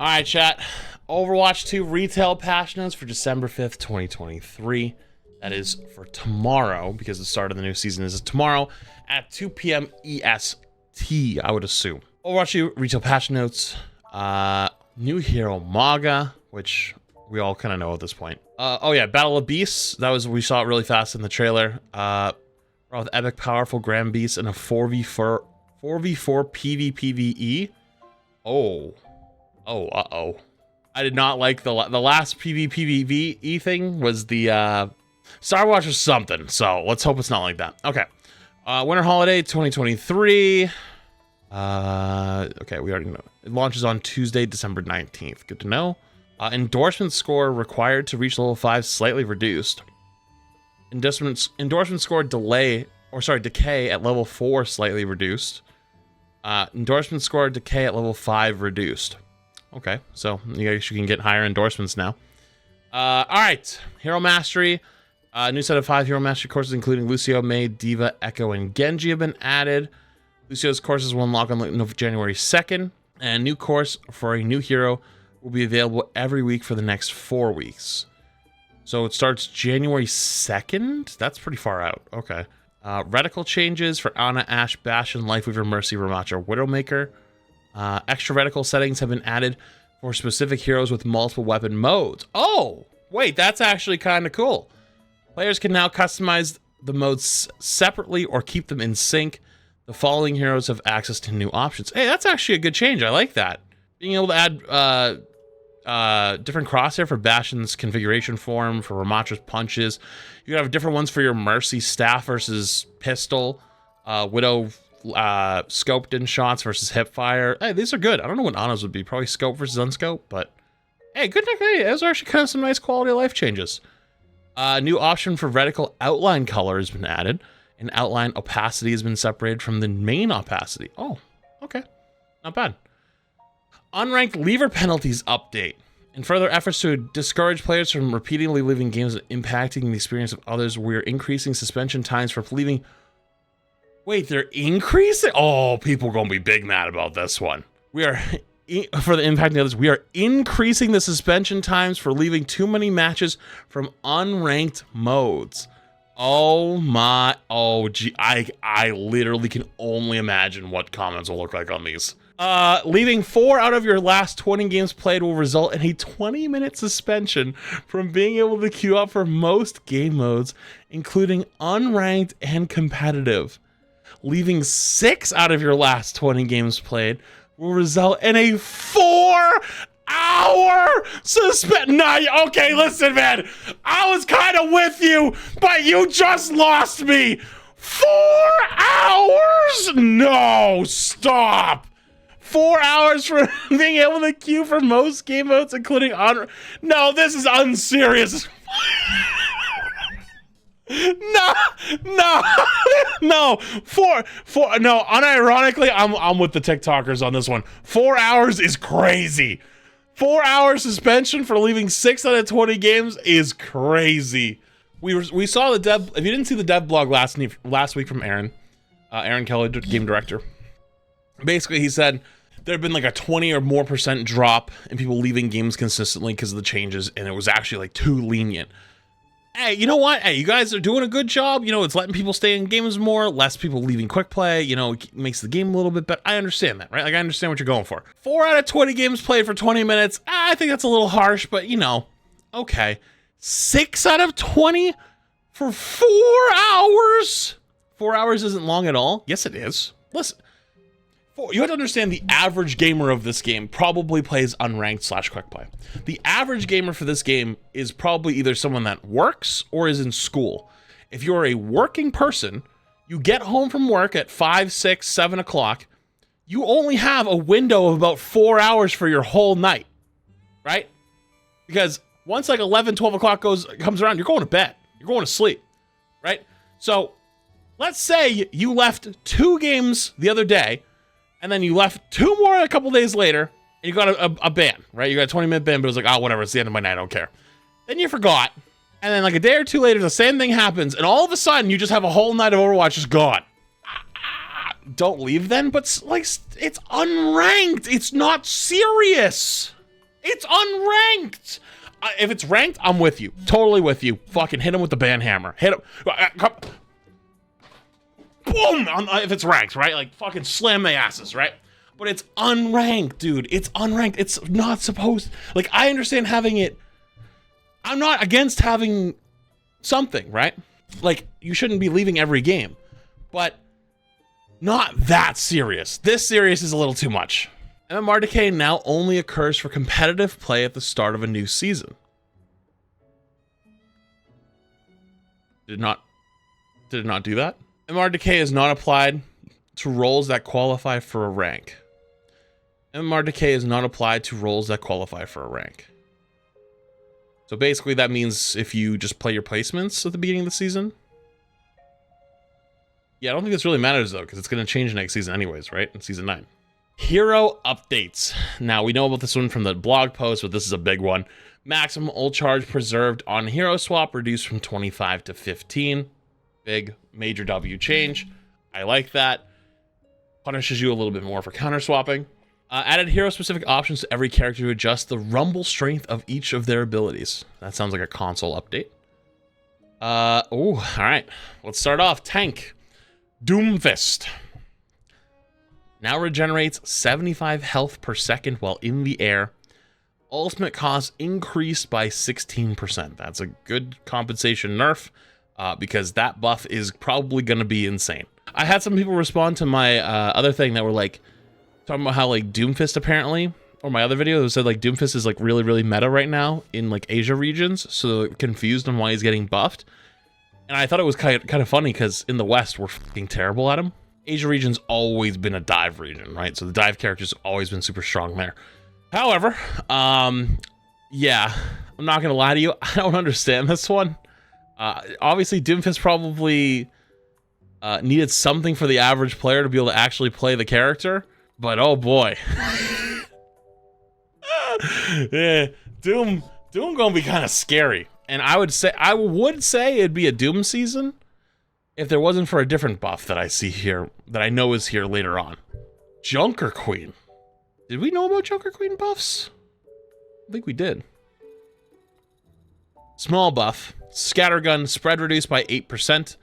All right, chat. Overwatch 2 retail patch notes for December 5th, 2023. That is for tomorrow, because the start of the new season is tomorrow at 2 p.m. EST, I would assume. Overwatch 2 retail patch notes. New hero Maga, which we all kind of know at this point. Oh yeah, Battle of Beasts. We saw it really fast in the trailer. With epic, powerful Grand Beasts and a 4v4 PvPvE. Uh-oh. I did not like the last PvPvE thing was the Star Wars or something, so let's hope it's not like that. Okay. Winter Holiday 2023. Okay, we already know. It launches on Tuesday, December 19th. Good to know. Endorsement score required to reach level 5 slightly reduced. Endorsement score decay at level 4 slightly reduced. Endorsement score decay at level 5 reduced. Okay, so you guys can get higher endorsements now. All right, Hero Mastery. New set of 5 Hero Mastery courses, including Lucio, Mei, Diva, Echo, and Genji have been added. Lucio's courses will unlock on January 2nd. And a new course for a new hero will be available every week for the next 4 weeks. So it starts January 2nd? That's pretty far out. Okay. Reticle changes for Ana, Ashe, Bastion, Lifeweaver, Mercy, Ramattra, Widowmaker. Extra reticle settings have been added for specific heroes with multiple weapon modes. Oh, wait, that's actually kind of cool. Players can now customize the modes separately or keep them in sync. The following heroes have access to new options. Hey, that's actually a good change. I like that. Being able to add different crosshair for Bastion's configuration form, for Ramattra's punches. You can have different ones for your Mercy staff versus pistol. Widow scoped in shots versus hipfire. Hey, these are good. I don't know what Ana's would be. Probably scope versus unscope, but hey, good. Hey, those are actually kind of some nice quality of life changes. New option for reticle outline color has been added, and outline opacity has been separated from the main opacity. Oh, okay. Not bad. Unranked lever penalties update. In further efforts to discourage players from repeatedly leaving games and impacting the experience of others, we're increasing suspension times for leaving. Wait, they're increasing? Oh, people are going to be big mad about this one. We are, for the impacting others, we are increasing the suspension times for leaving too many matches from unranked modes. Oh my, gee, I literally can only imagine what comments will look like on these. Leaving 4 out of your last 20 games played will result in a 20-minute suspension from being able to queue up for most game modes, including unranked and competitive. Leaving 6 out of your last 20 games played will result in a 4-hour suspension. Nah, okay, listen, man. I was kind of with you, but you just lost me. 4 hours? No, stop. 4 hours for being able to queue for most game modes, including on. No, this is unserious. No. Unironically, I'm with the TikTokers on this one. 4 hours is crazy. 4 hour suspension for leaving 6 out of 20 games is crazy. We saw the dev. If you didn't see the dev blog last week from Aaron Kelly, game director. Basically, he said there had been like a 20 or more % drop in people leaving games consistently because of the changes, and it was actually like too lenient. Hey, you know what? Hey, you guys are doing a good job. You know, it's letting people stay in games more, less people leaving quick play. You know, it makes the game a little bit better. I understand that, right? Like, I understand what you're going for. 4 out of 20 games played for 20 minutes. I think that's a little harsh, but you know, okay. 6 out of 20 for 4 hours? 4 hours isn't long at all. Yes, it is. Listen, you have to understand the average gamer of this game probably plays unranked / quick play. The average gamer for this game is probably either someone that works or is in school. If you're a working person, you get home from work at 5, 6, 7 o'clock, you only have a window of about 4 hours for your whole night, right? Because once like 11, 12 o'clock comes around, you're going to bed. You're going to sleep, right? So let's say you left 2 games the other day, and then you left 2 more a couple days later, and you got a ban, right? You got a 20-minute ban, but it was like, oh, whatever, it's the end of my night, I don't care. Then you forgot, and then like a day or 2 later, the same thing happens, and all of a sudden, you just have a whole night of Overwatch just gone. Don't leave then, but like, it's unranked. It's not serious. It's unranked. If it's ranked, I'm with you. Totally with you. Fucking hit him with the ban hammer. Hit him. Boom! If it's ranked, right? Like, fucking slam my asses, right? But it's unranked, dude. It's unranked. It's not supposed... Like, I understand having it... I'm not against having something, right? Like, you shouldn't be leaving every game. But not that serious. This serious is a little too much. MMR decay now only occurs for competitive play at the start of a new season. Did it not do that? MMR decay is not applied to roles that qualify for a rank. MMR decay is not applied to roles that qualify for a rank. So basically that means if you just play your placements at the beginning of the season. Yeah, I don't think this really matters though, because it's going to change next season anyways, right? In season 9. Hero updates. Now, we know about this one from the blog post, but this is a big one. Maximum ult charge preserved on hero swap reduced from 25 to 15. Big, major W change. I like that. Punishes you a little bit more for counter swapping. Added hero-specific options to every character to adjust the rumble strength of each of their abilities. That sounds like a console update. All right. Let's start off. Tank. Doomfist. Now regenerates 75 health per second while in the air. Ultimate cost increased by 16%. That's a good compensation nerf because that buff is probably going to be insane. I had some people respond to my other thing that were like talking about how like Doomfist apparently, or my other video that said like Doomfist is like really, really meta right now in like Asia regions. So they're confused on why he's getting buffed. And I thought it was kind of funny because in the West we're fucking terrible at him. Asia region's always been a dive region, right? So the dive character's always been super strong there. However, yeah, I'm not gonna lie to you, I don't understand this one. Obviously, Doomfist probably needed something for the average player to be able to actually play the character, but oh boy. Yeah, Doom gonna be kind of scary. And I would say it'd be a Doom season if there wasn't for a different buff that I see here, that I know is here later on. Junker Queen. Did we know about Junker Queen buffs? I think we did. Small buff. Scattergun spread reduced by 8%.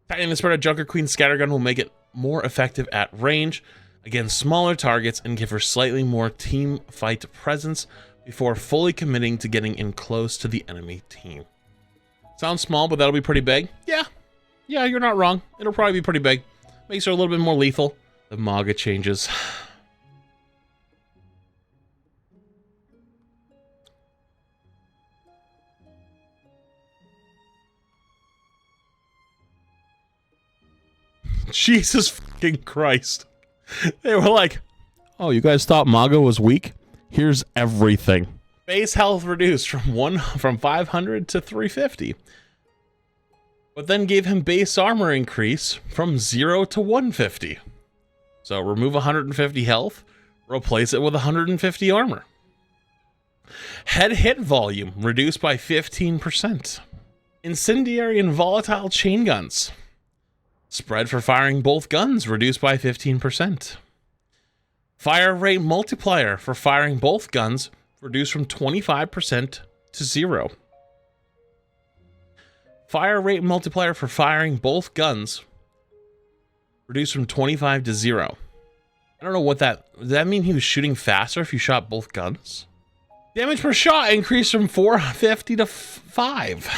Tightening the spread of Junker Queen Scattergun will make it more effective at range against smaller targets and give her slightly more team fight presence before fully committing to getting in close to the enemy team. Sounds small, but that'll be pretty big. Yeah, you're not wrong. It'll probably be pretty big. Makes her a little bit more lethal. The MAGA changes. Jesus fucking Christ. They were like, oh, you guys thought MAGA was weak? Here's everything. Base health reduced from 500 to 350. But then gave him base armor increase from 0 to 150. So remove 150 health, replace it with 150 armor. Head hit volume reduced by 15%. Incendiary and volatile chain guns. Spread for firing both guns reduced by 15%. Fire rate multiplier for firing both guns reduced from 25% to 0. Fire rate multiplier for firing both guns reduced from 25 to 0. I don't know what that... Does that mean he was shooting faster if you shot both guns? Damage per shot increased from 450 to 5.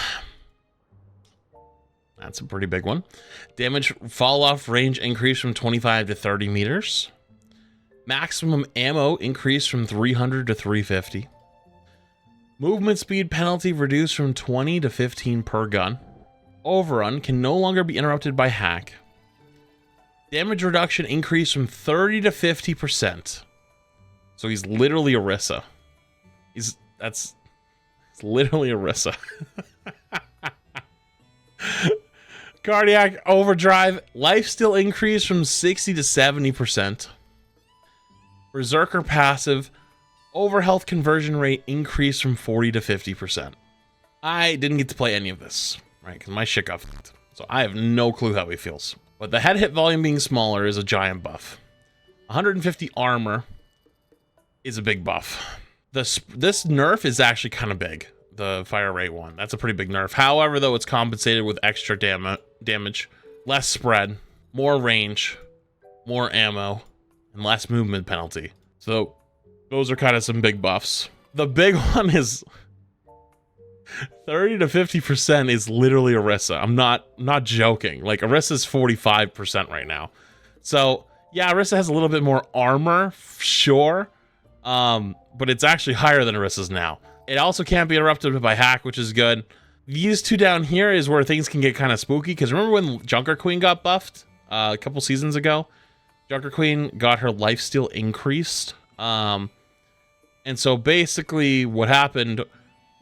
That's a pretty big one. Damage fall off range increased from 25 to 30 meters. Maximum ammo increased from 300 to 350. Movement speed penalty reduced from 20 to 15 per gun. Overrun can no longer be interrupted by hack. Damage reduction increased from 30 to 50%. So he's literally Orisa. It's literally Orisa. Cardiac overdrive. Life still increased from 60 to 70%. Berserker passive. Overhealth conversion rate increased from 40 to 50%. I didn't get to play any of this, right? Because my shit got fucked. So I have no clue how he feels. But the head hit volume being smaller is a giant buff. 150 armor is a big buff. This nerf is actually kind of big. The fire rate one. That's a pretty big nerf. However, though, it's compensated with extra damage, less spread, more range, more ammo, and less movement penalty. So those are kind of some big buffs. The big one is 30 to 50% is literally Orisa. I'm not joking. Like, Orisa's 45% right now. So yeah, Orisa has a little bit more armor, sure. But it's actually higher than Orisa's now. It also can't be interrupted by hack, which is good. These two down here is where things can get kind of spooky, because remember when Junker Queen got buffed a couple seasons ago? Junker Queen got her lifesteal increased. And so basically what happened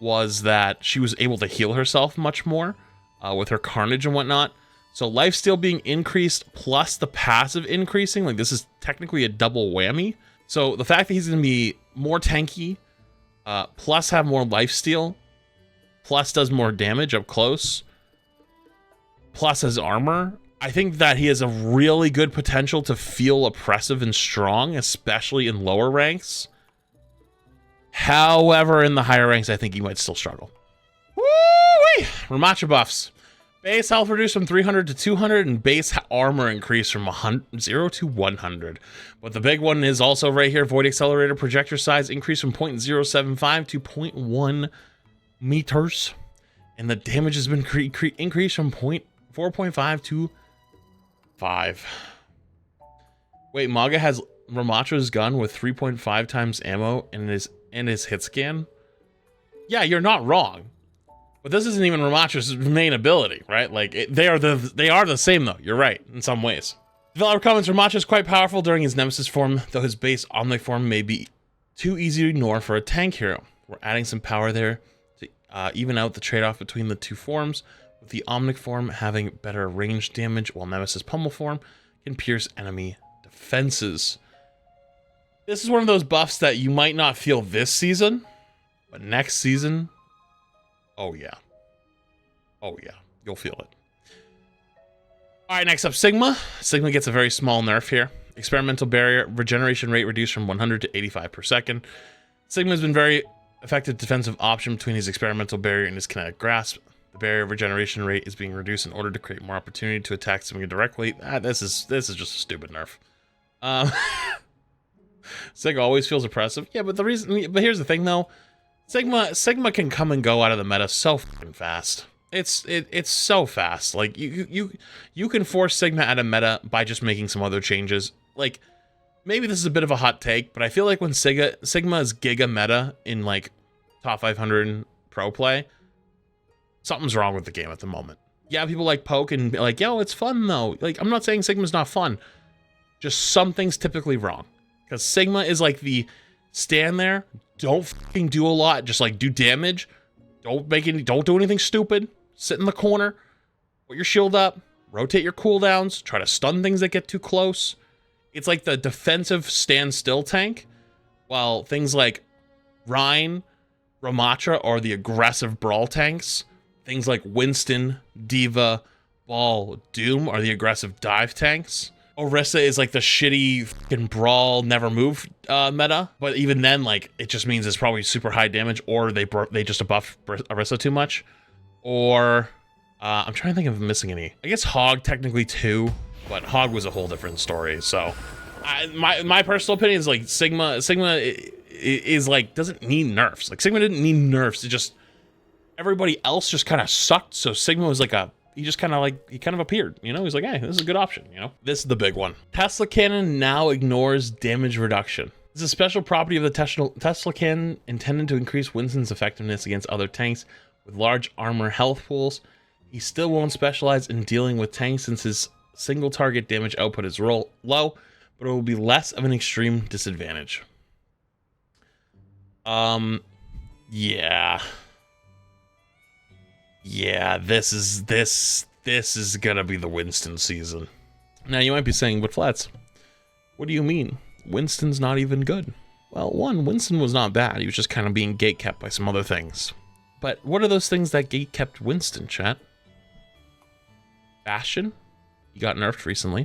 was that she was able to heal herself much more with her carnage and whatnot. So lifesteal being increased plus the passive increasing, like this is technically a double whammy. So the fact that he's going to be more tanky, plus have more lifesteal, plus does more damage up close, plus has armor, I think that he has a really good potential to feel oppressive and strong, especially in lower ranks. However, in the higher ranks, I think he might still struggle. Woo-wee! Ramacha buffs. Base health reduced from 300 to 200, and base armor increased from 0 to 100. But the big one is also right here. Void Accelerator projector size increased from 0.075 to 0.1 meters. And the damage has been increased from 4.5 to 5. Wait, Maga has Ramacha's gun with 3.5 times ammo in his hit scan? Yeah, you're not wrong. But this isn't even Ramacha's main ability, right? Like, they are the same, though. You're right, in some ways. Developer comments, Ramacha is quite powerful during his Nemesis form, though his base Omnic form may be too easy to ignore for a tank hero. We're adding some power there to even out the trade-off between the two forms, with the Omnic form having better range damage, while Nemesis Pummel form can pierce enemy defenses. This is one of those buffs that you might not feel this season, but next season, oh yeah. Oh yeah, you'll feel it. All right, next up, Sigma. Sigma gets a very small nerf here. Experimental barrier, regeneration rate reduced from 100 to 85 per second. Sigma's been very effective defensive option between his experimental barrier and his kinetic grasp. The barrier regeneration rate is being reduced in order to create more opportunity to attack Sigma directly. This is just a stupid nerf. Sigma always feels oppressive. Yeah, but here's the thing though. Sigma can come and go out of the meta so fucking fast. It's so fast. Like you can force Sigma out of meta by just making some other changes. Like, maybe this is a bit of a hot take, but I feel like when Sigma is giga meta in like top 500 pro play, something's wrong with the game at the moment. Yeah, people like poke and be like, yo, it's fun though. Like, I'm not saying Sigma's not fun. Just something's typically wrong. Because Sigma is like the stand there, don't fucking do a lot, just like do damage. Don't do anything stupid. Sit in the corner, put your shield up, rotate your cooldowns, try to stun things that get too close. It's like the defensive standstill tank, while things like Rhine, Ramacha are the aggressive brawl tanks. Things like Winston, Diva, Ball, Doom are the aggressive dive tanks. Orisa is like the shitty fucking brawl, never move meta. But even then, like, it just means it's probably super high damage, or they just buff Orisa too much. Or, I'm trying to think if I'm missing any. I guess Hog technically too, but Hog was a whole different story. So, my personal opinion is like Sigma is like, doesn't need nerfs. Like, Sigma didn't need nerfs. It just, everybody else just kind of sucked. So Sigma was like he kind of appeared, you know? He's like, hey, this is a good option, you know? This is the big one. Tesla Cannon now ignores damage reduction. This is a special property of the Tesla Cannon intended to increase Winston's effectiveness against other tanks with large armor health pools. He still won't specialize in dealing with tanks since his single target damage output is low, but it will be less of an extreme disadvantage. Yeah. Yeah, this is gonna be the Winston season. Now you might be saying, but Flats, what do you mean? Winston's not even good. Well, one, Winston was not bad. He was just kind of being gatekept by some other things. But what are those things that gatekept Winston, chat? Bastion? He got nerfed recently.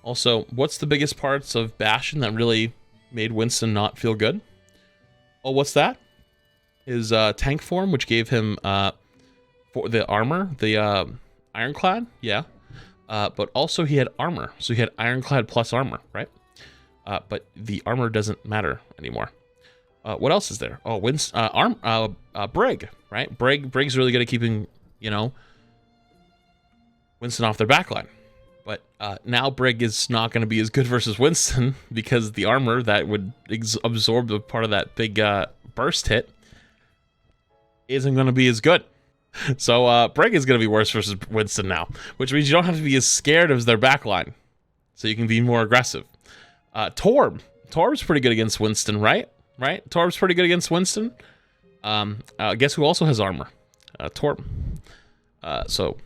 Also, what's the biggest parts of Bastion that really made Winston not feel good? Oh, what's that? His tank form, which gave him for the armor, the ironclad, yeah. But also he had armor, so he had ironclad plus armor, right? But the armor doesn't matter anymore. What else is there? Oh, Brig, right? Brig's really good at keeping, you know, Winston off their backline. But now Brig is not going to be as good versus Winston because the armor that would absorb the part of that big burst hit isn't going to be as good. So Brig is going to be worse versus Winston now, which means you don't have to be as scared of their backline, so you can be more aggressive. Torb's pretty good against Winston, right? Torb's pretty good against Winston. Guess who also has armor? Torb. So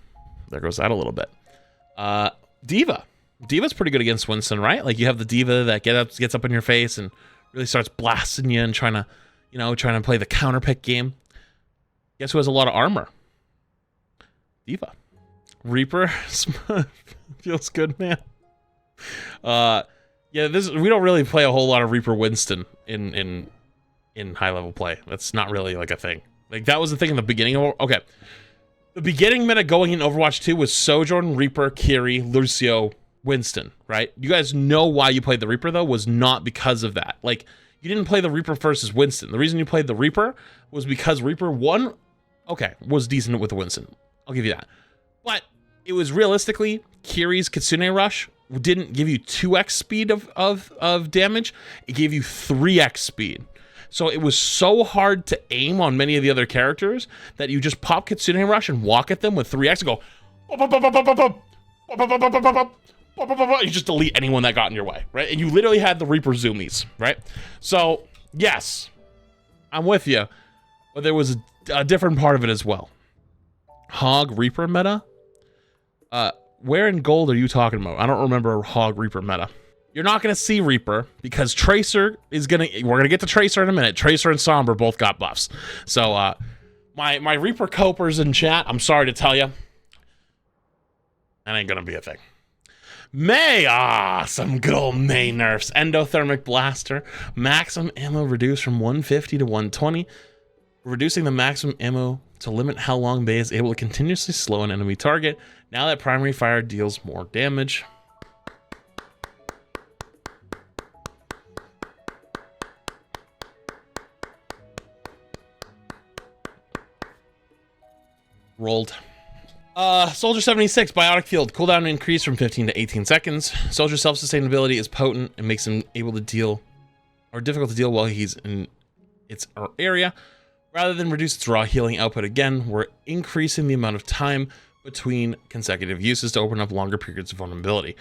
there goes that a little bit. Diva's pretty good against Winston, right? Like you have the Diva that gets up in your face and really starts blasting you and trying to play the counter pick game. Guess who has a lot of armor? Diva. Reaper feels good, man. Yeah, we don't really play a whole lot of Reaper Winston in high level play. That's not really like a thing. Like that was the thing in the beginning of the beginning meta going in Overwatch 2 was Sojourn, Reaper, Kiri, Lucio, Winston, right? You guys know why you played the Reaper though was not because of that. Like you didn't play the Reaper versus Winston. The reason you played the Reaper was because Reaper was decent with Winston. I'll give you that. But it was realistically Kiri's Kitsune Rush didn't give you 2x speed of damage. It gave you 3x speed. So it was so hard to aim on many of the other characters that you just pop Kitsune Rush and walk at them with 3x and go you just delete anyone that got in your way, right? And you literally had the Reaper zoomies, right? So yes, I'm with you, but there was a different part of it as well. Hog Reaper meta? Where in gold are you talking about? I don't remember Hog Reaper meta. You're not going to see Reaper because Tracer is going to... We're going to get to Tracer in a minute. Tracer and Sombra both got buffs. So, my Reaper copers in chat, I'm sorry to tell you, that ain't going to be a thing. May, some good old May nerfs. Endothermic Blaster. Maximum ammo reduced from 150 to 120. Reducing the maximum ammo to limit how long May is able to continuously slow an enemy target. Now that primary fire deals more damage. Rolled. Soldier 76, Biotic Field. Cooldown increased from 15 to 18 seconds. Soldier self-sustainability is potent and makes him able to deal, or difficult to deal while he's in its area. Rather than reduce its raw healing output again, we're increasing the amount of time between consecutive uses to open up longer periods of vulnerability.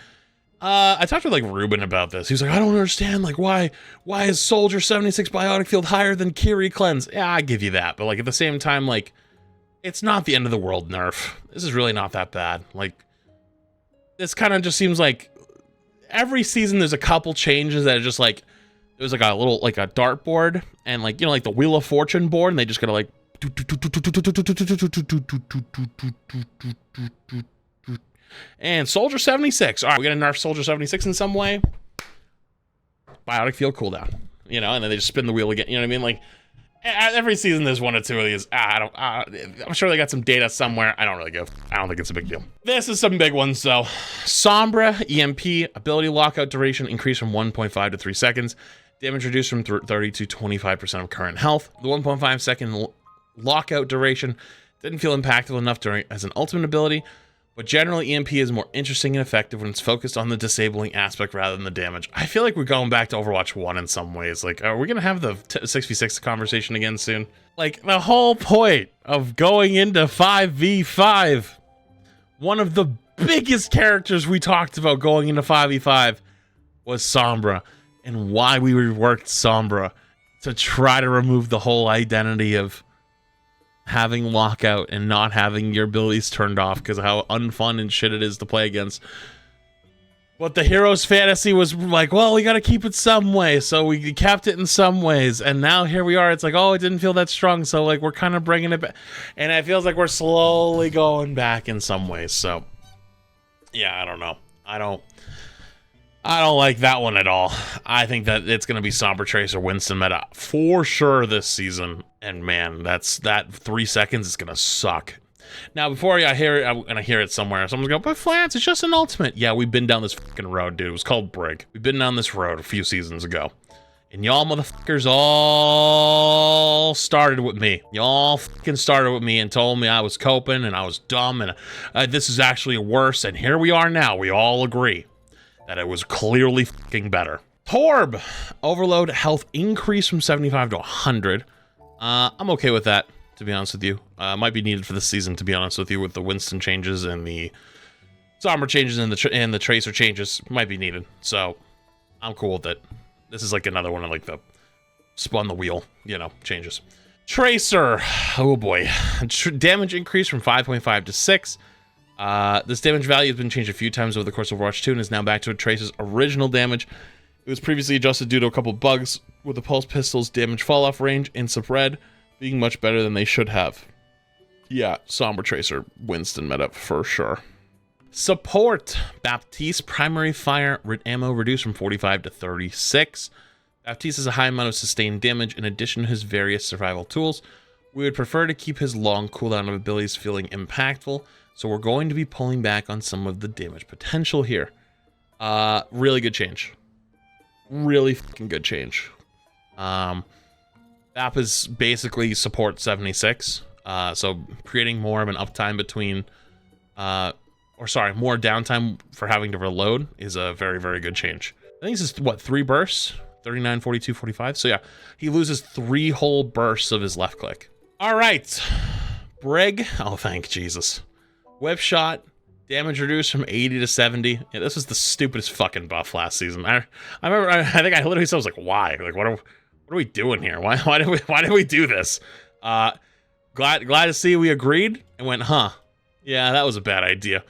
I talked with like Ruben about this. He was like, I don't understand, like why is Soldier 76 Biotic Field higher than Kiri Cleanse? Yeah, I give you that, but like at the same time, like it's not the end of the world nerf. This is really not that bad. Like, this kind of just seems like every season there's a couple changes that are just like, there's like a little, like a dartboard and like, you know, like the Wheel of Fortune board, and they just gotta like, and Soldier 76. All right, we're gonna nerf Soldier 76 in some way. Biotic Field cooldown, you know, and then they just spin the wheel again. You know what I mean? Like, every season there's one or two of these. I'm sure they got some data somewhere. I don't really give. I don't think it's a big deal. This is some big ones though. Sombra EMP ability lockout duration increased from 1.5 to 3 seconds. Damage reduced from 30 to 25% of current health. The 1.5 second lockout duration didn't feel impactful enough as an ultimate ability, but generally EMP is more interesting and effective when it's focused on the disabling aspect rather than the damage. I feel like we're going back to Overwatch 1 in some ways. Like, are we going to have the 6v6 conversation again soon? Like, the whole point of going into 5v5, one of the biggest characters we talked about going into 5v5 was Sombra, and why we reworked Sombra to try to remove the whole identity of having lockout and not having your abilities turned off because of how unfun and shit it is to play against. But the hero's fantasy was like, well, we got to keep it some way, so we kept it in some ways, and now here we are. It's like, oh, it didn't feel that strong, so like we're kind of bringing it back, and it feels like we're slowly going back in some ways. So yeah, I don't know. I don't like that one at all. I think that it's going to be Sombra Tracer Winston meta for sure this season. And man, that 3 seconds is going to suck. Now, before I hear it, I'm going to hear it somewhere. Someone's going, but Flans, it's just an ultimate. Yeah, we've been down this fucking road, dude. It was called Brig. We've been down this road a few seasons ago. And y'all motherfuckers all started with me. Y'all fucking started with me and told me I was coping and I was dumb and this is actually worse. And here we are now. We all agree that it was clearly fucking better. Torb! Overload health increase from 75 to 100. I'm okay with that, to be honest with you. Might be needed for this season, to be honest with you, with the Winston changes and the Sombra changes and the Tracer changes. Might be needed. So, I'm cool with it. This is like another one of like the spun the wheel, you know, changes. Tracer! Oh boy. Damage increase from 5.5 to 6. This damage value has been changed a few times over the course of Overwatch 2 and is now back to Tracer's original damage. It was previously adjusted due to a couple bugs, with the Pulse Pistol's damage fall-off range and spread being much better than they should have. Yeah, Sombra Tracer Winston meta for sure. Support! Baptiste primary fire ammo reduced from 45 to 36. Baptiste has a high amount of sustained damage in addition to his various survival tools. We would prefer to keep his long cooldown of abilities feeling impactful, so we're going to be pulling back on some of the damage potential here. Really good change. Really fucking good change. Bap is basically support 76. So creating more of an uptime between, more downtime for having to reload is a very, very good change. I think this is, what, 3 bursts? 39, 42, 45. So yeah, he loses 3 whole bursts of his left click. All right. Brig. Oh, thank Jesus. Whip shot. Damage reduced from 80 to 70. Yeah, this was the stupidest fucking buff last season. I remember, I think I literally said, I was like, why? Like, what are we doing here? Why did we do this? Glad to see we agreed and went, huh? Yeah, that was a bad idea.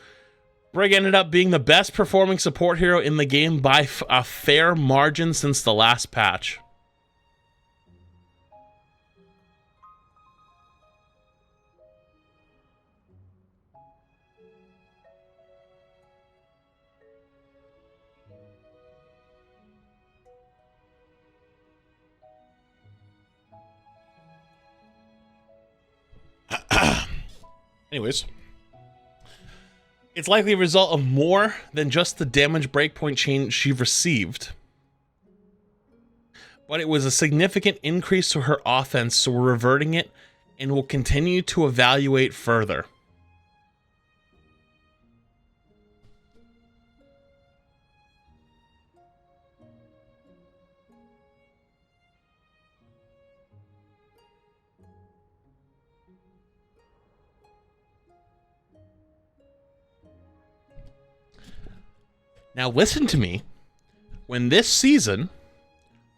Brig ended up being the best performing support hero in the game by a fair margin since the last patch. Anyways, it's likely a result of more than just the damage breakpoint change she received. But it was a significant increase to her offense, so we're reverting it and will continue to evaluate further. Now listen to me. When this season,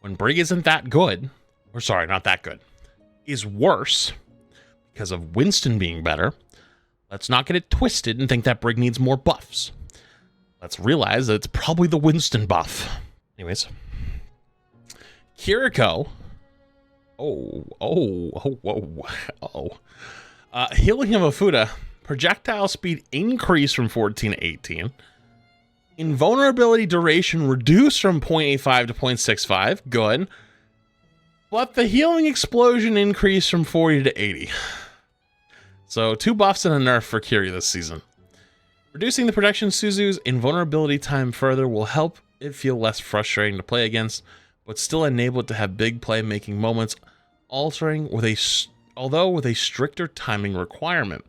when Brig isn't that good, or sorry, not that good, is worse because of Winston being better, let's not get it twisted and think that Brig needs more buffs. Let's realize that it's probably the Winston buff. Anyways. Kiriko. Healing of Afuda. Projectile speed increased from 14 to 18. Invulnerability duration reduced from 0.85 to 0.65. Good. But the healing explosion increased from 40 to 80. So 2 buffs and a nerf for Kiri this season. Reducing the protection Suzu's invulnerability time further will help it feel less frustrating to play against, but still enable it to have big playmaking moments, although with a stricter timing requirement.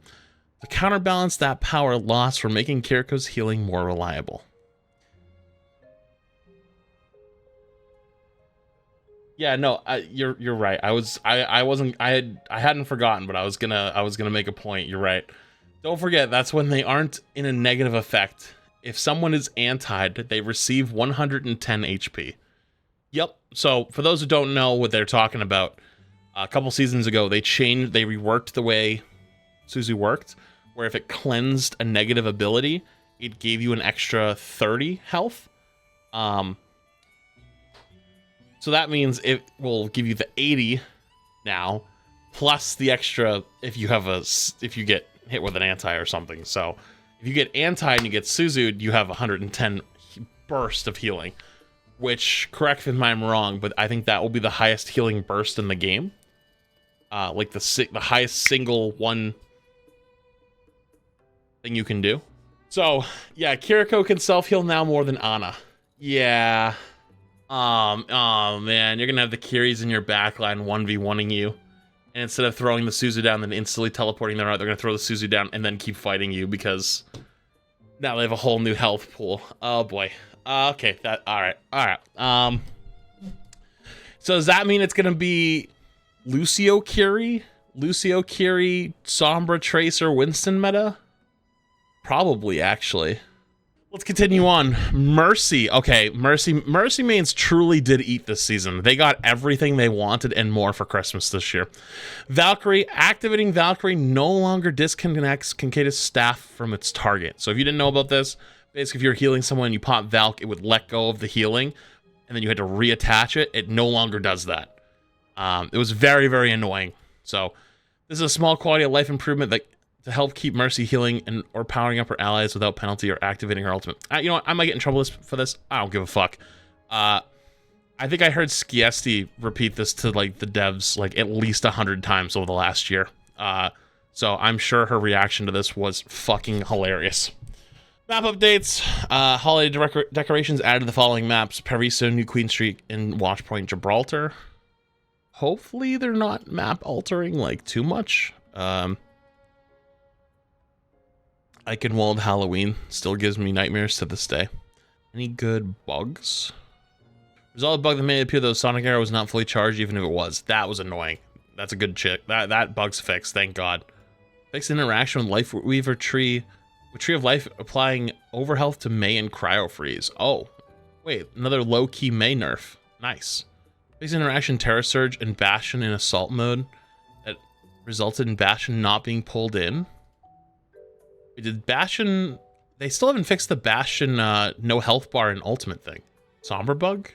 To counterbalance that power loss, we're making Kiriko's healing more reliable. Yeah, no, you're right. I hadn't forgotten, but I was gonna make a point. You're right. Don't forget, that's when they aren't in a negative effect. If someone is anti'd, they receive 110 HP. Yep. So for those who don't know what they're talking about, a couple seasons ago they reworked the way Suzu worked, where if it cleansed a negative ability, it gave you an extra 30 health. So that means it will give you the 80 now, plus the extra if you get hit with an anti or something. So if you get anti and you get Suzu'd, you have 110 burst of healing, which, correct me if I'm wrong, but I think that will be the highest healing burst in the game. Like the highest single one thing you can do. So, yeah, Kiriko can self-heal now more than Ana. Yeah. Oh man, you're gonna have the Kiris in your backline 1v1ing you. And instead of throwing the Suzu down and instantly teleporting them out, they're gonna throw the Suzu down and then keep fighting you because now they have a whole new health pool. Oh boy. Okay, alright. So does that mean it's gonna be Lucio Kiri, Sombra, Tracer, Winston meta? Probably, actually. Let's continue on. Mercy. Okay, Mercy mains truly did eat this season. They got everything they wanted and more for Christmas this year. Valkyrie. Activating Valkyrie no longer disconnects Kincaid's staff from its target. So if you didn't know about this, basically if you're healing someone and you pop Valk, it would let go of the healing, and then you had to reattach it. It no longer does that. It was very, very annoying. So this is a small quality of life improvement that to help keep Mercy healing or powering up her allies without penalty or activating her ultimate. You know what? I might get in trouble for this. I don't give a fuck. I think I heard Skiesti repeat this to like the devs like at least 100 times over the last year. So I'm sure her reaction to this was fucking hilarious. Map updates. Holiday decorations added the following maps: Parisa, New Queen Street, and Watchpoint Gibraltar. Hopefully they're not map altering like too much. Eichenwald Halloween still gives me nightmares to this day. Any good bugs? Resolve a bug that made it appear that the Sonic Arrow was not fully charged, even if it was. That was annoying. That's a good chick. That bug's fixed, thank God. Fixed interaction with Life Weaver Tree. With Tree of Life applying overhealth to Mei and Cryo Freeze. Oh, wait, another low-key Mei nerf. Nice. Fixed interaction Terra Surge and Bastion in assault mode that resulted in Bastion not being pulled in. Did Bastion... They still haven't fixed the Bastion no health bar and ultimate thing. Sombra bug?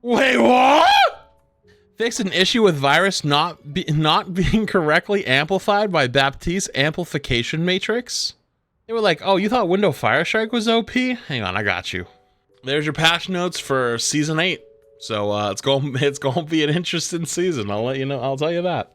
Wait, what? Fixed an issue with virus not being correctly amplified by Baptiste's amplification matrix? They were like, oh, you thought Window Fire Strike was OP? Hang on, I got you. There's your patch notes for Season 8. So it's going to be an interesting season. I'll let you know. I'll tell you that.